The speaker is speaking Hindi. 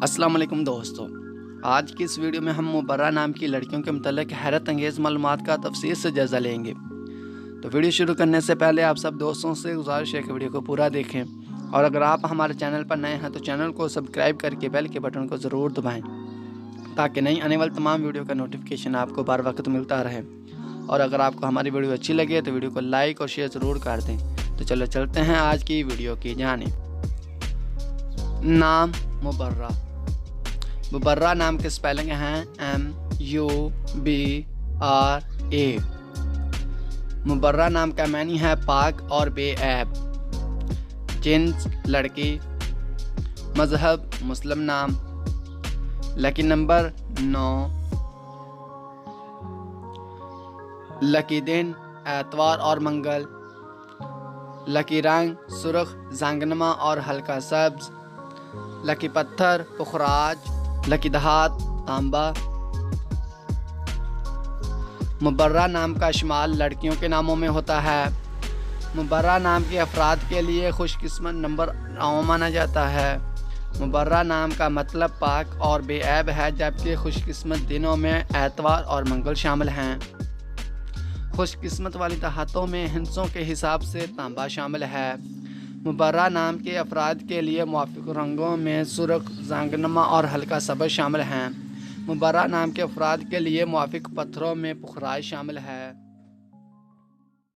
अस्सलाम वालेकुम दोस्तों, आज की इस वीडियो में हम मुबर्रा नाम की लड़कियों के मुतल्लिक़ हैरत अंगेज़ मालूमात का तफसील से जायज़ा लेंगे। तो वीडियो शुरू करने से पहले आप सब दोस्तों से गुजारिश है कि वीडियो को पूरा देखें और अगर आप हमारे चैनल पर नए हैं तो चैनल को सब्सक्राइब करके बेल के बटन को ज़रूर दबाएँ ताकि नई आने वाली तमाम वीडियो का नोटिफिकेशन आपको बर वक्त मिलता रहे। और अगर आपको हमारी वीडियो अच्छी लगे तो वीडियो को लाइक और शेयर ज़रूर कर दें। तो चलो चलते हैं आज की वीडियो की जानिब। नाम मुबर्रा। मुबर्रा नाम के स्पेलिंग हैं MUBRA। मुबर्रा नाम का मानी है पाक और बेऐब। जिन्स लड़की। मज़हब मुस्लिम नाम। Lucky number 9। लकी दिन एतवार और मंगल। लकी रंग सुर्ख जांगनमा और हल्का सब्ज। लकी पत्थर पुखराज। लकी दहात तांबा। मुबर्रा नाम का इस्तेमाल लड़कियों के नामों में होता है। मुबर्रा नाम के अफराद के लिए खुशकिस्मत नंबर 9 माना जाता है। मुबर्रा नाम का मतलब पाक और बेऐब है, जबकि खुशकिस्मत दिनों में एतवार और मंगल शामिल हैं। खुशकिस्मत वाली दहातों में हिंसों के हिसाब से तांबा शामिल है। मुबर्रा नाम के अफराद के लिए मुवाफिक रंगों में सुर्ख जांगनमा और हल्का सब्ज़ शामिल हैं। मुबर्रा नाम के अफराद के लिए मुवाफिक पत्थरों में पुखराज शामिल है।